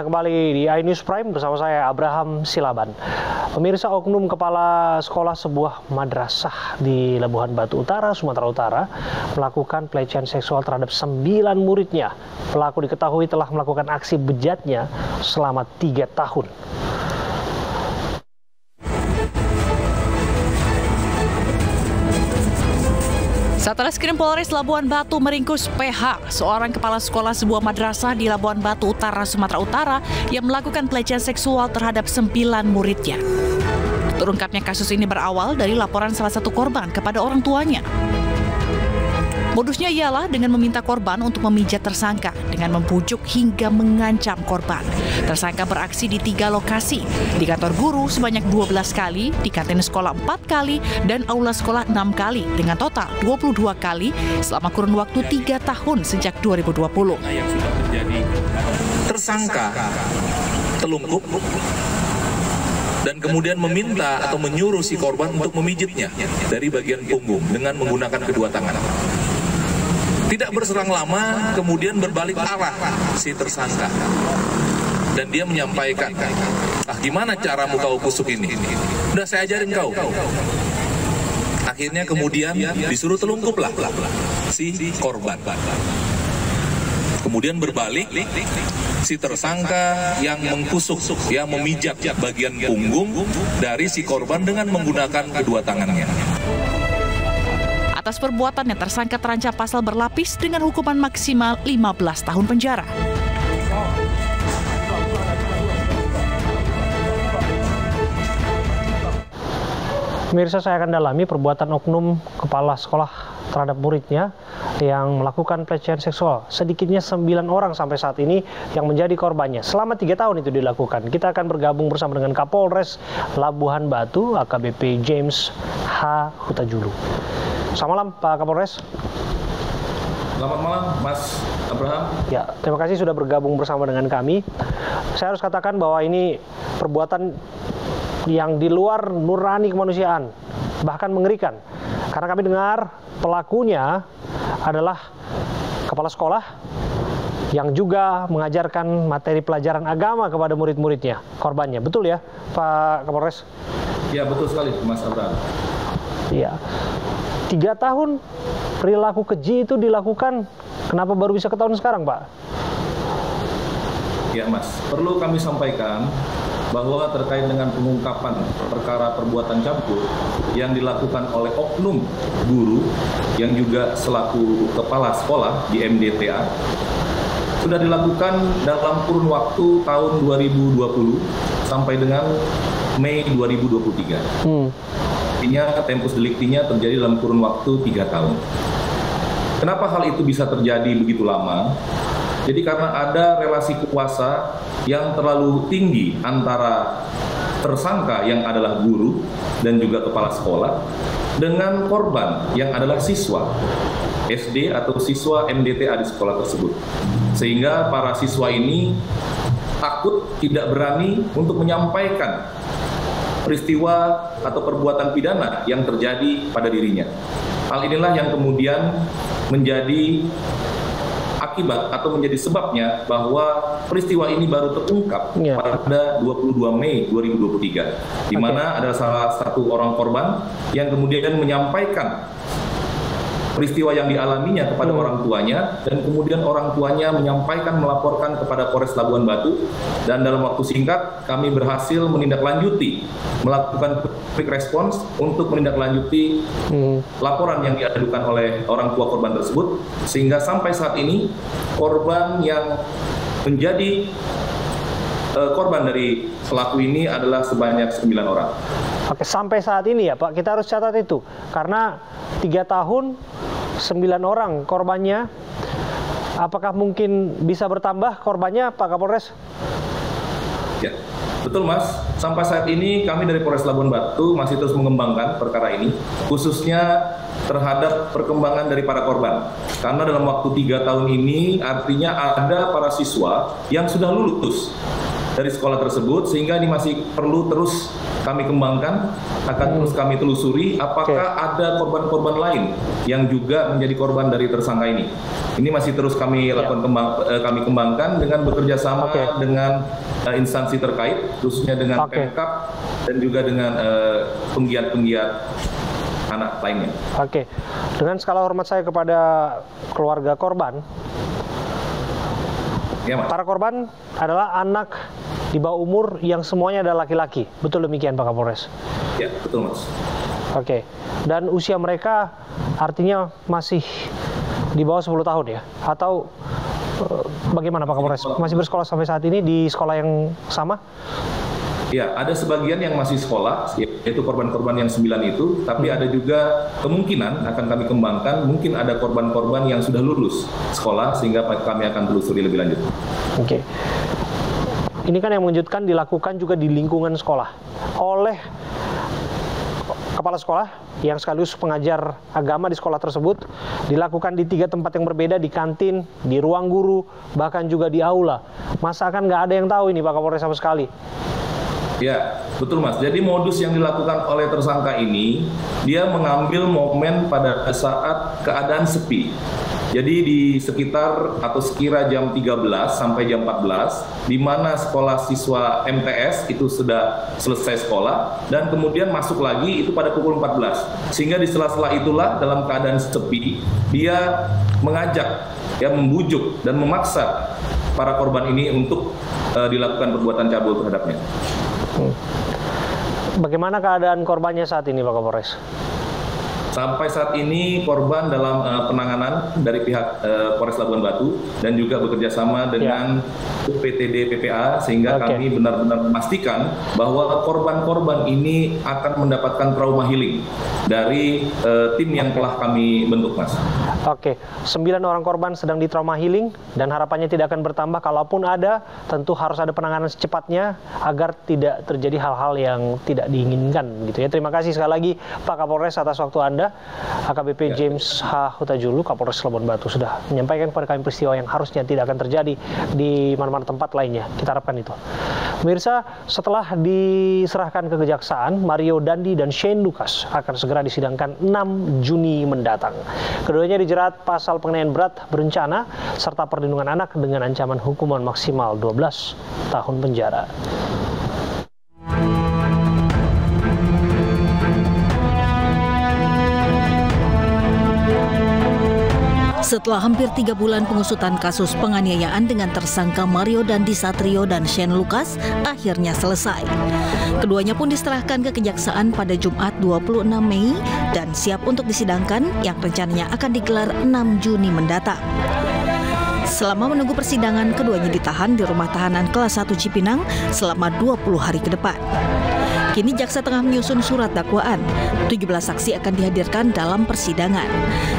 kembali di iNews Prime bersama saya Abraham Silaban. Pemirsa, oknum kepala sekolah sebuah madrasah di Labuhan Batu Utara, Sumatera Utara melakukan pelecehan seksual terhadap 9 muridnya. Pelaku diketahui telah melakukan aksi bejatnya selama 3 tahun. Satreskrim Polres Labuhan Batu meringkus PH, seorang kepala sekolah sebuah madrasah di Labuhan Batu Utara, Sumatera Utara yang melakukan pelecehan seksual terhadap 9 muridnya. Terungkapnya kasus ini berawal dari laporan salah satu korban kepada orang tuanya. Modusnya ialah dengan meminta korban untuk memijat tersangka dengan membujuk hingga mengancam korban. Tersangka beraksi di 3 lokasi, di kantor guru sebanyak 12 kali, di kantin sekolah 4 kali, dan aula sekolah 6 kali, dengan total 22 kali selama kurun waktu 3 tahun sejak 2020. Tersangka telungkup dan kemudian meminta atau menyuruh si korban untuk memijitnya dari bagian punggung dengan menggunakan kedua tangan. Tidak berselang lama, kemudian berbalik arah si tersangka. Dan dia menyampaikan, gimana caramu kau kusuk ini? Udah saya ajarin kau. Akhirnya kemudian disuruh telungkuplah si korban. Kemudian berbalik, si tersangka yang mengkusuk, yang memijak bagian punggung dari si korban dengan menggunakan kedua tangannya. Atas perbuatannya, tersangka terancam pasal berlapis dengan hukuman maksimal 15 tahun penjara. Pemirsa, saya akan dalami perbuatan oknum kepala sekolah terhadap muridnya yang melakukan pelecehan seksual. Sedikitnya 9 orang sampai saat ini yang menjadi korbannya. Selama 3 tahun itu dilakukan. Kita akan bergabung bersama dengan Kapolres Labuhan Batu, AKBP James H. Hutajulu. Selamat malam, Pak Kapolres. Selamat malam, Mas Abraham. Ya, terima kasih sudah bergabung bersama dengan kami. Saya harus katakan bahwa ini perbuatan yang di luar nurani kemanusiaan, bahkan mengerikan. Karena kami dengar pelakunya adalah kepala sekolah yang juga mengajarkan materi pelajaran agama kepada murid-muridnya, korbannya. Betul ya, Pak Kapolres? Ya, betul sekali, Mas Abraham. Iya. 3 tahun perilaku keji itu dilakukan, kenapa baru bisa ketahuan sekarang, Pak? Ya, Mas, perlu kami sampaikan bahwa terkait dengan pengungkapan perkara perbuatan campur yang dilakukan oleh oknum guru yang juga selaku kepala sekolah di MDTA sudah dilakukan dalam kurun waktu tahun 2020 sampai dengan Mei 2023. Artinya tempus deliktinya terjadi dalam kurun waktu 3 tahun. Kenapa hal itu bisa terjadi begitu lama? Jadi karena ada relasi kuasa yang terlalu tinggi antara tersangka yang adalah guru dan juga kepala sekolah dengan korban yang adalah siswa SD atau siswa MDTA di sekolah tersebut. Sehingga para siswa ini takut, tidak berani untuk menyampaikan peristiwa atau perbuatan pidana yang terjadi pada dirinya. Hal inilah yang kemudian menjadi akibat atau menjadi sebabnya bahwa peristiwa ini baru terungkap pada 22 Mei 2023, di mana ada salah satu orang korban yang kemudian menyampaikan peristiwa yang dialaminya kepada orang tuanya, dan kemudian orang tuanya menyampaikan, melaporkan kepada Polres Labuhan Batu, dan dalam waktu singkat kami berhasil menindaklanjuti, melakukan quick response untuk menindaklanjuti laporan yang diadukan oleh orang tua korban tersebut, sehingga sampai saat ini korban yang menjadi korban dari pelaku ini adalah sebanyak 9 orang. Oke, sampai saat ini ya Pak, kita harus catat itu. Karena 3 tahun, 9 orang korbannya. Apakah mungkin bisa bertambah korbannya, Pak Kapolres? Ya, betul Mas. Sampai saat ini kami dari Polres Labuhan Batu masih terus mengembangkan perkara ini, khususnya terhadap perkembangan dari para korban. Karena dalam waktu 3 tahun ini artinya ada para siswa yang sudah lulus dari sekolah tersebut, sehingga ini masih perlu terus kami kembangkan, akan terus kami telusuri apakah ada korban-korban lain yang juga menjadi korban dari tersangka ini. Ini masih terus kami lakukan kami kembangkan dengan bekerja sama dengan instansi terkait, khususnya dengan Pemkab dan juga dengan penggiat-penggiat anak lainnya. Oke, dengan segala hormat saya kepada keluarga korban, ya, Mas. Para korban adalah anak di bawah umur yang semuanya adalah laki-laki. Betul demikian, Pak Kapolres? Ya, betul, Mas. Oke, dan usia mereka artinya masih di bawah 10 tahun ya? Atau bagaimana Pak Kapolres? Masih bersekolah sampai saat ini di sekolah yang sama? Ya, ada sebagian yang masih sekolah, yaitu korban-korban yang 9 itu, tapi ada juga kemungkinan akan kami kembangkan, mungkin ada korban-korban yang sudah lulus sekolah, sehingga kami akan telusuri lebih lanjut. Oke. Ini kan yang mengejutkan dilakukan juga di lingkungan sekolah oleh kepala sekolah yang sekaligus pengajar agama di sekolah tersebut, dilakukan di 3 tempat yang berbeda, di kantin, di ruang guru, bahkan juga di aula. Masa kan nggak ada yang tahu ini Pak Kapolres sama sekali? Ya, betul Mas. Jadi modus yang dilakukan oleh tersangka ini, dia mengambil momen pada saat keadaan sepi. Jadi di sekitar atau sekira jam 13 sampai jam 14, di mana sekolah siswa MTS itu sudah selesai sekolah, dan kemudian masuk lagi itu pada pukul 14. Sehingga di sela-sela itulah dalam keadaan sepi, dia mengajak, ya membujuk dan memaksa para korban ini untuk dilakukan perbuatan cabul terhadapnya. Bagaimana keadaan korbannya saat ini Pak Kapolres? Sampai saat ini korban dalam penanganan dari pihak Polres Labuan Batu dan juga bekerja sama dengan PTD PPA, sehingga kami benar-benar memastikan bahwa korban-korban ini akan mendapatkan trauma healing dari tim yang telah kami bentuk, Mas. Oke, 9 orang korban sedang di trauma healing dan harapannya tidak akan bertambah. Kalaupun ada, tentu harus ada penanganan secepatnya agar tidak terjadi hal-hal yang tidak diinginkan gitu ya. Terima kasih sekali lagi Pak Kapolres atas waktu Anda. AKBP James H. Hutaijulu, Kapolres Labuan Batu, sudah menyampaikan kepada kami peristiwa yang harusnya tidak akan terjadi di mana-mana tempat lainnya. Kita harapkan itu. Pemirsa, setelah diserahkan ke kejaksaan, Mario Dandi dan Shane Lucas akan segera disidangkan 6 Juni mendatang. Keduanya dijerat pasal penganiayaan berat berencana serta perlindungan anak dengan ancaman hukuman maksimal 12 tahun penjara. Setelah hampir 3 bulan pengusutan kasus penganiayaan dengan tersangka Mario Dandi Satrio dan Shane Lucas akhirnya selesai. Keduanya pun diserahkan ke kejaksaan pada Jumat 26 Mei dan siap untuk disidangkan yang rencananya akan digelar 6 Juni mendatang. Selama menunggu persidangan, keduanya ditahan di rumah tahanan kelas 1 Cipinang selama 20 hari ke depan. Kini jaksa tengah menyusun surat dakwaan. 17 saksi akan dihadirkan dalam persidangan.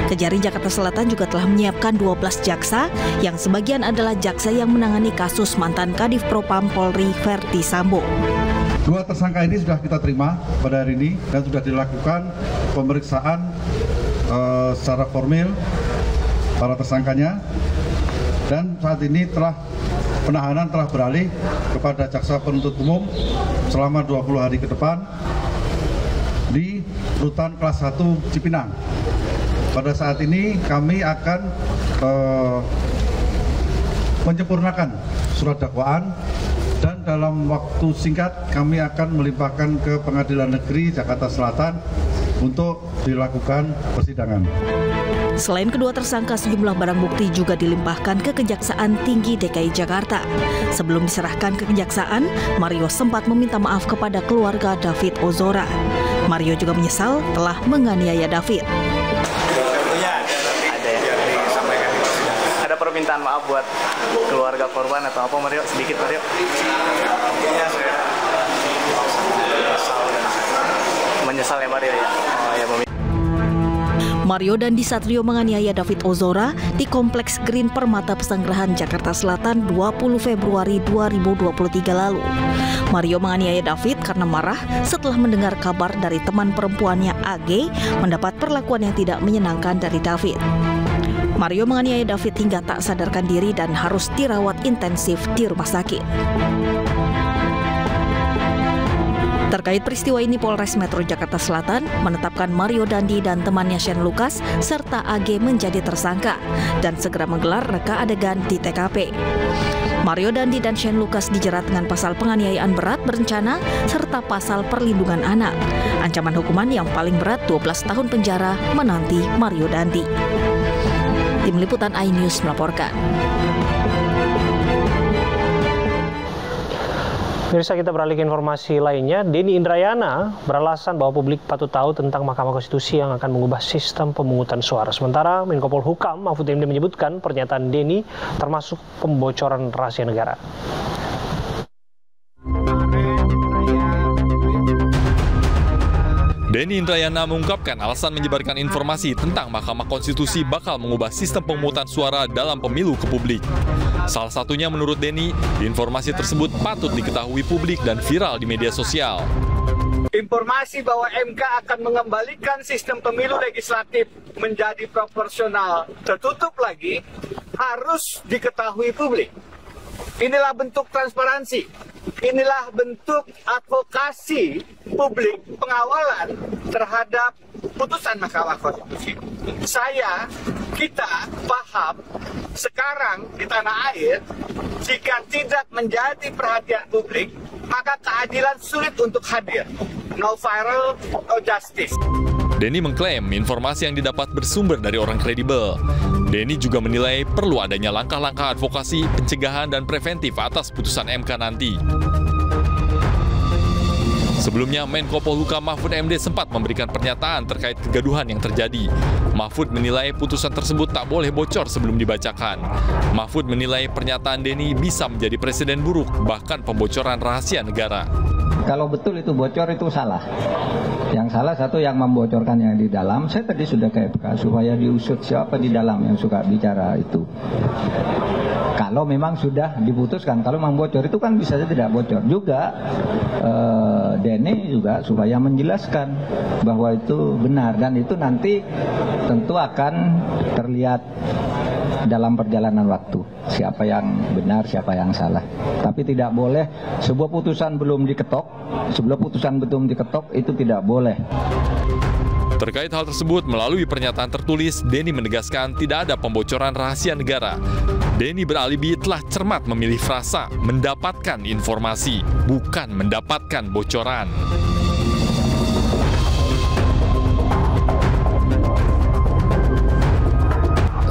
Kejari Jakarta Selatan juga telah menyiapkan 12 jaksa, yang sebagian adalah jaksa yang menangani kasus mantan Kadif Propam Polri Verdi Sambo. 2 tersangka ini sudah kita terima pada hari ini dan sudah dilakukan pemeriksaan secara formil para tersangkanya, dan saat ini penahanan telah beralih kepada jaksa penuntut umum selama 20 hari ke depan di rutan kelas 1 Cipinang. Pada saat ini kami akan menyempurnakan surat dakwaan dan dalam waktu singkat kami akan melimpahkan ke Pengadilan Negeri Jakarta Selatan untuk dilakukan persidangan. Selain kedua tersangka, sejumlah barang bukti juga dilimpahkan ke Kejaksaan Tinggi DKI Jakarta. Sebelum diserahkan ke kejaksaan, Mario sempat meminta maaf kepada keluarga David Ozora. Mario juga menyesal telah menganiaya David. Ada permintaan maaf buat keluarga korban atau apa, Mario? Sedikit, Mario. Menyesal ya, Mario ya. Mario Dandi Satrio menganiaya David Ozora di Kompleks Green Permata Pesanggerahan Jakarta Selatan 20 Februari 2023 lalu. Mario menganiaya David karena marah setelah mendengar kabar dari teman perempuannya AG mendapat perlakuan yang tidak menyenangkan dari David. Mario menganiaya David hingga tak sadarkan diri dan harus dirawat intensif di rumah sakit. Terkait peristiwa ini, Polres Metro Jakarta Selatan menetapkan Mario Dandi dan temannya Shane Lucas serta AG menjadi tersangka dan segera menggelar reka adegan di TKP. Mario Dandi dan Shane Lucas dijerat dengan pasal penganiayaan berat berencana serta pasal perlindungan anak. Ancaman hukuman yang paling berat 12 tahun penjara menanti Mario Dandi. Tim Liputan iNews melaporkan. Pemirsa, kita beralih ke informasi lainnya. Denny Indrayana beralasan bahwa publik patut tahu tentang Mahkamah Konstitusi yang akan mengubah sistem pemungutan suara. Sementara Menko Polhukam Mahfud MD menyebutkan pernyataan Denny termasuk pembocoran rahasia negara. Denny Indrayana mengungkapkan alasan menyebarkan informasi tentang Mahkamah Konstitusi bakal mengubah sistem pemungutan suara dalam pemilu ke publik. Salah satunya menurut Denny, informasi tersebut patut diketahui publik dan viral di media sosial. Informasi bahwa MK akan mengembalikan sistem pemilu legislatif menjadi proporsional tertutup lagi harus diketahui publik. Inilah bentuk transparansi. Inilah bentuk advokasi publik pengawalan terhadap putusan Mahkamah Konstitusi. Kita paham sekarang di tanah air, jika tidak menjadi perhatian publik, maka keadilan sulit untuk hadir. No viral, no justice. Denny mengklaim informasi yang didapat bersumber dari orang kredibel. Denny juga menilai perlu adanya langkah-langkah advokasi, pencegahan, dan preventif atas putusan MK nanti. Sebelumnya, Menko Polhukam Mahfud MD sempat memberikan pernyataan terkait kegaduhan yang terjadi. Mahfud menilai putusan tersebut tak boleh bocor sebelum dibacakan. Mahfud menilai pernyataan Denny bisa menjadi presiden buruk, bahkan pembocoran rahasia negara. Kalau betul itu bocor, itu salah. Yang salah satu yang membocorkan yang di dalam. Saya tadi sudah ke MK supaya diusut siapa di dalam yang suka bicara itu. Kalau memang sudah diputuskan, kalau memang bocor itu kan bisa saja tidak bocor. Juga Denny juga supaya menjelaskan bahwa itu benar, dan itu nanti tentu akan terlihat dalam perjalanan waktu siapa yang benar, siapa yang salah. Tapi tidak boleh sebuah putusan belum diketok, sebelum putusan belum diketok itu tidak boleh. Terkait hal tersebut, melalui pernyataan tertulis, Denny menegaskan tidak ada pembocoran rahasia negara. Denny beralibi telah cermat memilih frasa mendapatkan informasi, bukan mendapatkan bocoran.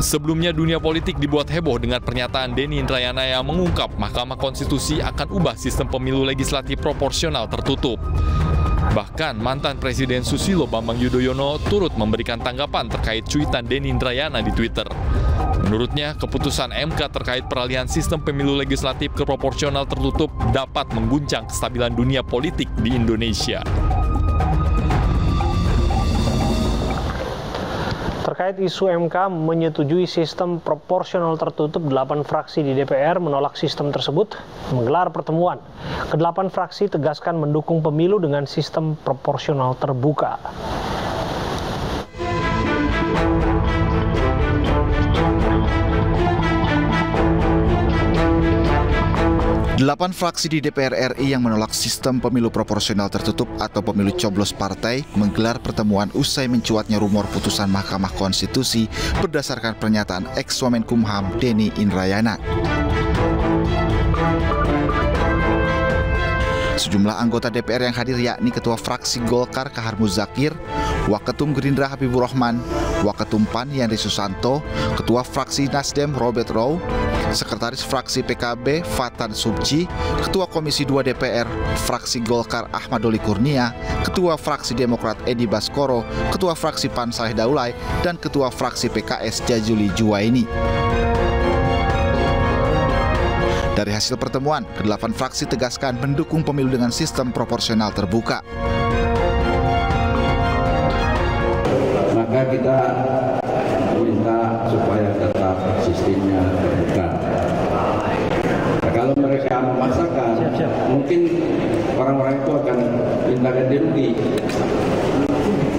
Sebelumnya, dunia politik dibuat heboh dengan pernyataan Denny Indrayana yang mengungkap Mahkamah Konstitusi akan ubah sistem pemilu legislatif proporsional tertutup. Bahkan mantan Presiden Susilo Bambang Yudhoyono turut memberikan tanggapan terkait cuitan Denny Indrayana di Twitter. Menurutnya, keputusan MK terkait peralihan sistem pemilu legislatif ke proporsional tertutup dapat mengguncang kestabilan dunia politik di Indonesia. Terkait isu MK menyetujui sistem proporsional tertutup, 8 fraksi di DPR menolak sistem tersebut menggelar pertemuan. Ke-8 fraksi tegaskan mendukung pemilu dengan sistem proporsional terbuka. Delapan fraksi di DPR RI yang menolak sistem pemilu proporsional tertutup atau pemilu coblos partai menggelar pertemuan usai mencuatnya rumor putusan Mahkamah Konstitusi berdasarkan pernyataan ex-Wamenkumham Denny Indrayana. Sejumlah anggota DPR yang hadir yakni Ketua Fraksi Golkar Kahar Muzakir, Waketum Gerindra Habibur Rahman, Waketum PAN Yandri Susanto, Ketua Fraksi Nasdem Robert Rowe, Sekretaris Fraksi PKB Fatan Subji, Ketua Komisi 2 DPR Fraksi Golkar Ahmad Doli Kurnia, Ketua Fraksi Demokrat Edi Baskoro, Ketua Fraksi PAN Saleh Daulay, dan Ketua Fraksi PKS Jazuli Juwaini. Dari hasil pertemuan, ke-8 fraksi tegaskan mendukung pemilu dengan sistem proporsional terbuka. Maka kita minta supaya tetap sistemnya terbuka. Nah, kalau mereka memaksakan, mungkin orang-orang itu akan minta ganti rugi.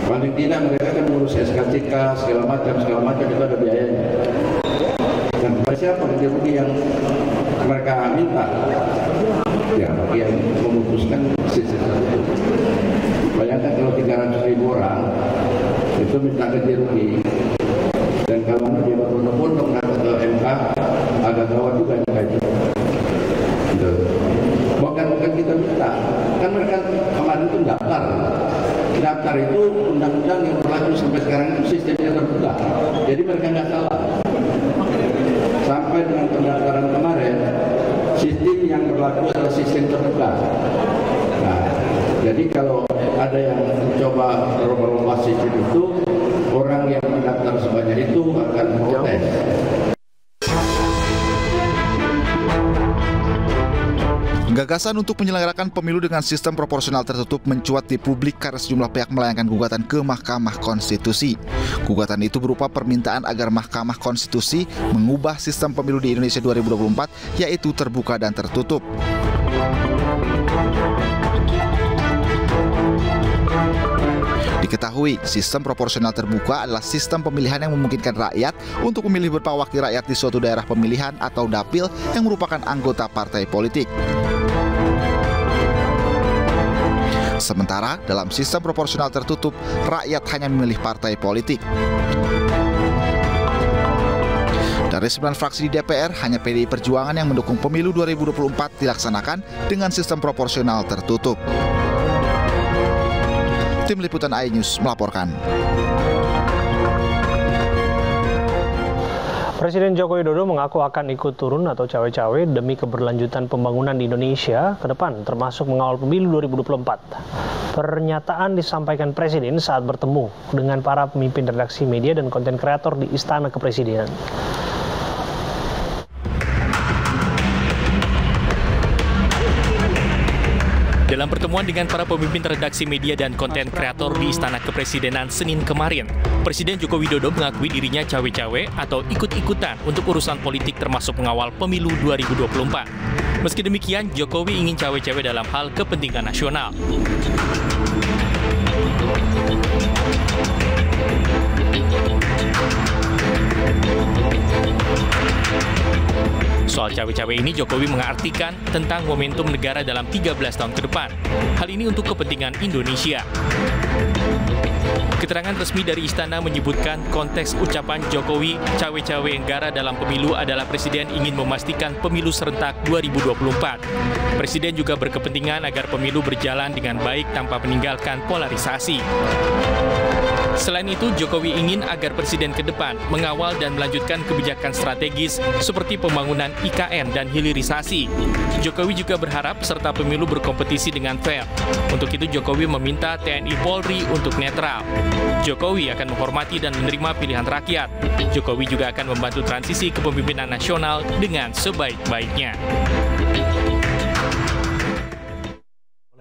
Paling tidak mereka akan ngurus SKCK segala macam itu ada biayanya. Dan siapa ganti rugi yang mereka minta? ya bagi yang memutuskan sistem tertutup. Bayangkan kalau 300.000 orang itu minta ganti rugi, dan kalau dia berbondong-bondong ke MK agak gawat juga itu. Bukan kita minta, kan mereka kemarin itu daftar itu undang-undang yang berlaku sampai sekarang itu sistemnya terbuka, jadi mereka nggak salah. Sampai dengan pendaftaran kemarin, sistem yang berlaku adalah sistem terbuka. Nah, jadi kalau ada yang mencoba merubah sistem itu, orang yang mendaftar sebanyak itu akan protes. Gagasan untuk menyelenggarakan pemilu dengan sistem proporsional tertutup mencuat di publik karena sejumlah pihak melayangkan gugatan ke Mahkamah Konstitusi. Gugatan itu berupa permintaan agar Mahkamah Konstitusi mengubah sistem pemilu di Indonesia 2024, yaitu terbuka dan tertutup. Diketahui, sistem proporsional terbuka adalah sistem pemilihan yang memungkinkan rakyat untuk memilih beberapa wakil rakyat di suatu daerah pemilihan atau dapil yang merupakan anggota partai politik. Sementara dalam sistem proporsional tertutup, rakyat hanya memilih partai politik. Dari 9 fraksi di DPR, hanya PDI Perjuangan yang mendukung pemilu 2024 dilaksanakan dengan sistem proporsional tertutup. Tim Liputan iNews melaporkan. Presiden Joko Widodo mengaku akan ikut turun atau cawe-cawe demi keberlanjutan pembangunan di Indonesia ke depan, termasuk mengawal pemilu 2024. Pernyataan disampaikan Presiden saat bertemu dengan para pemimpin redaksi media dan konten kreator di Istana Kepresidenan. Dalam pertemuan dengan para pemimpin redaksi media dan konten kreator di Istana Kepresidenan Senin kemarin, Presiden Joko Widodo mengakui dirinya cawe-cawe atau ikut-ikutan untuk urusan politik termasuk mengawal pemilu 2024. Meski demikian, Jokowi ingin cawe-cawe dalam hal kepentingan nasional. Soal cawe-cawe ini, Jokowi mengartikan tentang momentum negara dalam 13 tahun ke depan. Hal ini untuk kepentingan Indonesia. Keterangan resmi dari Istana menyebutkan konteks ucapan Jokowi cawe-cawe negara dalam pemilu adalah Presiden ingin memastikan pemilu serentak 2024. Presiden juga berkepentingan agar pemilu berjalan dengan baik tanpa meninggalkan polarisasi. Selain itu, Jokowi ingin agar Presiden ke depan mengawal dan melanjutkan kebijakan strategis seperti pembangunan IKN dan hilirisasi. Jokowi juga berharap peserta pemilu berkompetisi dengan fair. Untuk itu, Jokowi meminta TNI Polri untuk netral. Jokowi akan menghormati dan menerima pilihan rakyat. Jokowi juga akan membantu transisi kepemimpinan nasional dengan sebaik-baiknya.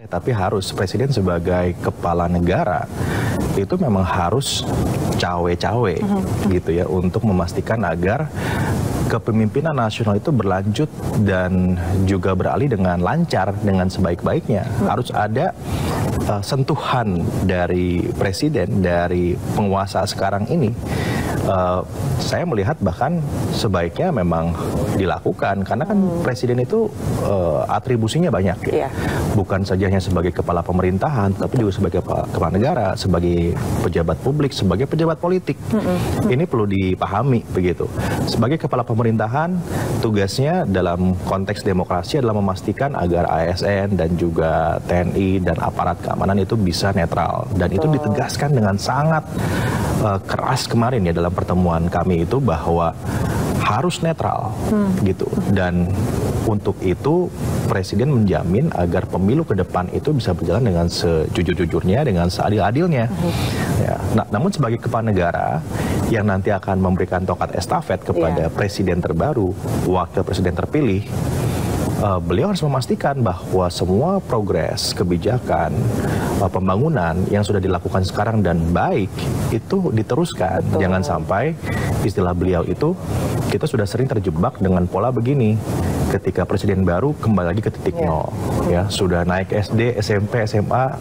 Tapi harus Presiden sebagai kepala negara itu memang harus cawe-cawe gitu ya, untuk memastikan agar kepemimpinan nasional itu berlanjut dan juga beralih dengan lancar, dengan sebaik-baiknya. Harus ada sentuhan dari Presiden, dari penguasa sekarang ini. Saya melihat bahkan sebaiknya memang dilakukan, karena kan Presiden itu atribusinya banyak ya. Bukan saja hanya sebagai kepala pemerintahan, tapi juga sebagai kepala negara, sebagai pejabat publik, sebagai pejabat politik. Ini perlu dipahami begitu. Sebagai kepala pemerintahan, tugasnya dalam konteks demokrasi adalah memastikan agar ASN dan juga TNI dan aparat keamanan itu bisa netral, dan itu ditegaskan dengan sangat keras kemarin ya dalam pertemuan kami itu, bahwa harus netral gitu. Dan untuk itu Presiden menjamin agar pemilu ke depan itu bisa berjalan dengan sejujur-jujurnya, dengan seadil-adilnya. Ya. Nah, namun sebagai kepala negara yang nanti akan memberikan tongkat estafet kepada Presiden terbaru, Wakil Presiden terpilih, beliau harus memastikan bahwa semua progres, kebijakan, pembangunan yang sudah dilakukan sekarang dan baik itu diteruskan. Jangan sampai istilah beliau itu, kita sudah sering terjebak dengan pola begini. ketika presiden baru kembali lagi ke titik nol. Ya, sudah naik SD, SMP, SMA,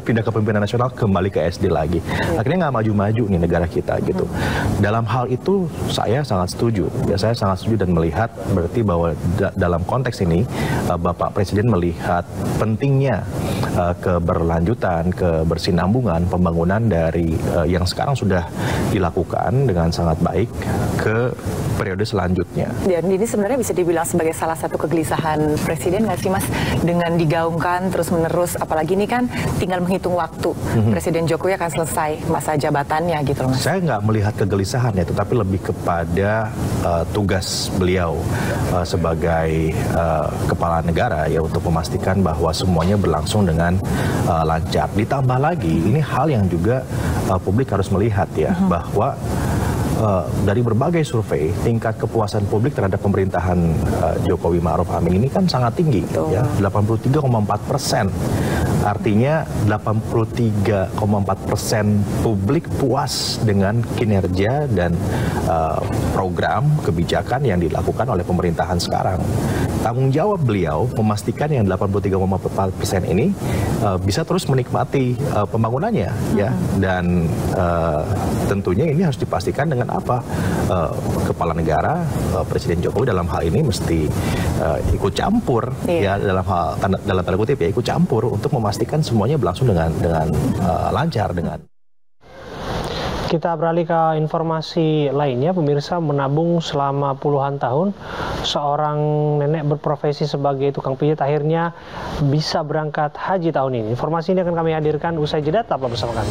pindah ke pemimpinan nasional, kembali ke SD lagi. Akhirnya nggak maju-maju nih negara kita gitu. Dalam hal itu saya sangat setuju. Ya, saya sangat setuju dan melihat berarti bahwa dalam konteks ini Bapak Presiden melihat pentingnya keberlanjutan, kebersinambungan pembangunan dari yang sekarang sudah dilakukan dengan sangat baik ke periode selanjutnya. Dan ini sebenarnya bisa dibilang sebagai salah satu kegelisahan Presiden nggak sih Mas, dengan digaungkan terus-menerus, apalagi ini kan tinggal menghitung waktu Presiden Jokowi akan selesai masa jabatannya gitu loh Mas. Saya nggak melihat kegelisahan ya, tetapi lebih kepada tugas beliau sebagai kepala negara ya untuk memastikan bahwa semuanya berlangsung dengan lancar. Ditambah lagi ini hal yang juga publik harus melihat ya, bahwa dari berbagai survei tingkat kepuasan publik terhadap pemerintahan Jokowi Ma'ruf Amin ini kan sangat tinggi ya, 83,4%. Artinya 83,4% publik puas dengan kinerja dan program kebijakan yang dilakukan oleh pemerintahan sekarang. Tanggung jawab beliau memastikan yang 83,4% ini bisa terus menikmati pembangunannya ya, dan tentunya ini harus dipastikan dengan apa? Kepala negara, Presiden Jokowi dalam hal ini mesti ikut campur ya, dalam tanda kutip ya, ikut campur untuk memastikan semuanya berlangsung dengan lancar. Kita beralih ke informasi lainnya, pemirsa. Menabung selama puluhan tahun, seorang nenek berprofesi sebagai tukang pijat akhirnya bisa berangkat haji tahun ini. Informasi ini akan kami hadirkan usai jeda, tetaplah bersama kami.